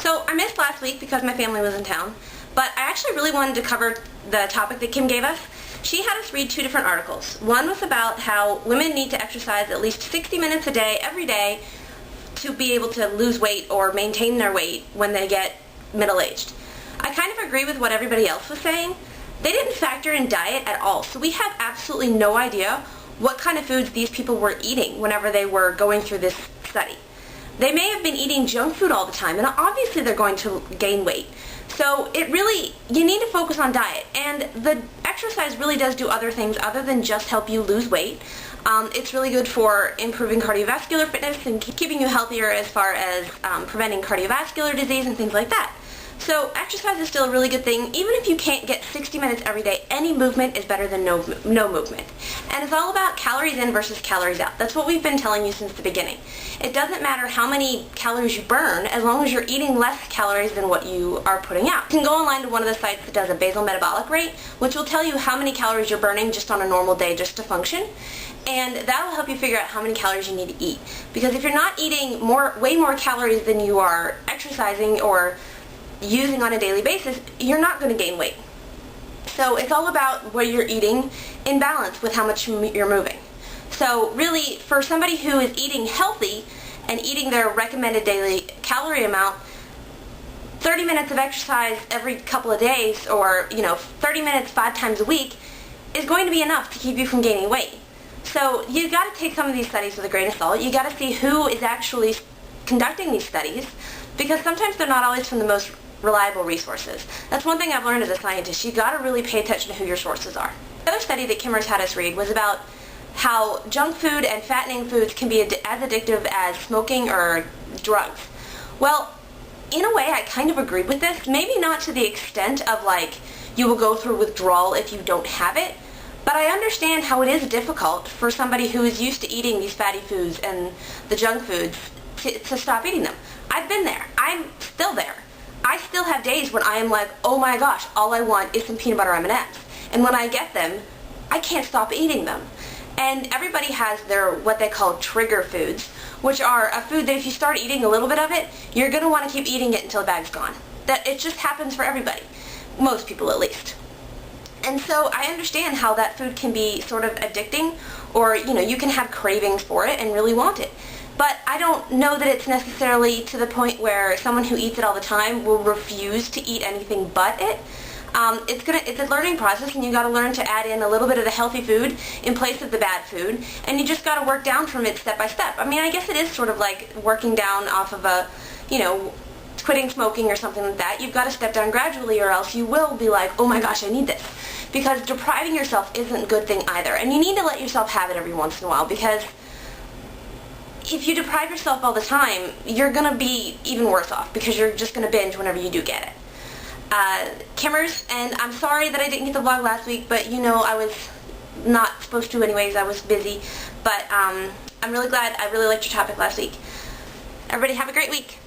So I missed last week because my family was in town, but I actually really wanted to cover the topic that Kim gave us. She had us read two different articles. One was about how women need to exercise at least 60 minutes a day, every day, to be able to lose weight or maintain their weight when they get middle-aged. I kind of agree with what everybody else was saying. They didn't factor in diet at all, so we have absolutely no idea what kind of foods these people were eating whenever they were going through this study. They may have been eating junk food all the time, and obviously they're going to gain weight. So you need to focus on diet, and the exercise really does do other things other than just help you lose weight. It's really good for improving cardiovascular fitness and keeping you healthier as far as preventing cardiovascular disease and things like that. So exercise is still a really good thing. Even if you can't get 60 minutes every day, any movement is better than no movement. And it's all about calories in versus calories out. That's what we've been telling you since the beginning. It doesn't matter how many calories you burn as long as you're eating less calories than what you are putting out. You can go online to one of the sites that does a basal metabolic rate, which will tell you how many calories you're burning just on a normal day just to function. And that will help you figure out how many calories you need to eat. Because if you're not eating way more calories than you are exercising or using on a daily basis, you're not going to gain weight. So it's all about what you're eating in balance with how much you're moving. So really, for somebody who is eating healthy and eating their recommended daily calorie amount, 30 minutes of exercise every couple of days, or 30 minutes 5 times a week is going to be enough to keep you from gaining weight. So you got to take some of these studies with a grain of salt. You got to see who is actually conducting these studies, because sometimes they're not always from the most reliable resources. That's one thing I've learned as a scientist. You got to really pay attention to who your sources are. The other study that Kimmers had us read was about how junk food and fattening foods can be as addictive as smoking or drugs. Well, in a way, I kind of agree with this. Maybe not to the extent of you will go through withdrawal if you don't have it, but I understand how it is difficult for somebody who is used to eating these fatty foods and the junk foods to stop eating them. I've been there. I'm still there. I still have days when I am like, oh my gosh, all I want is some peanut butter M&Ms. And when I get them, I can't stop eating them. And everybody has their what they call trigger foods, which are a food that if you start eating a little bit of it, you're going to want to keep eating it until the bag's gone. That it just happens for everybody. Most people at least. And so I understand how that food can be sort of addicting, or you can have cravings for it and really want it. But I don't know that it's necessarily to the point where someone who eats it all the time will refuse to eat anything but it. It's a learning process, and you got to learn to add in a little bit of the healthy food in place of the bad food, and you just got to work down from it step by step. I mean, I guess it is sort of like working down off of a, quitting smoking or something like that. You've got to step down gradually, or else you will be like, oh my gosh, I need this. Because depriving yourself isn't a good thing either, and you need to let yourself have it every once in a while, because if you deprive yourself all the time, you're going to be even worse off, because you're just going to binge whenever you do get it. Kimmers, and I'm sorry that I didn't get the vlog last week, but I was not supposed to anyways. I was busy, but I'm really glad. I really liked your topic last week. Everybody have a great week.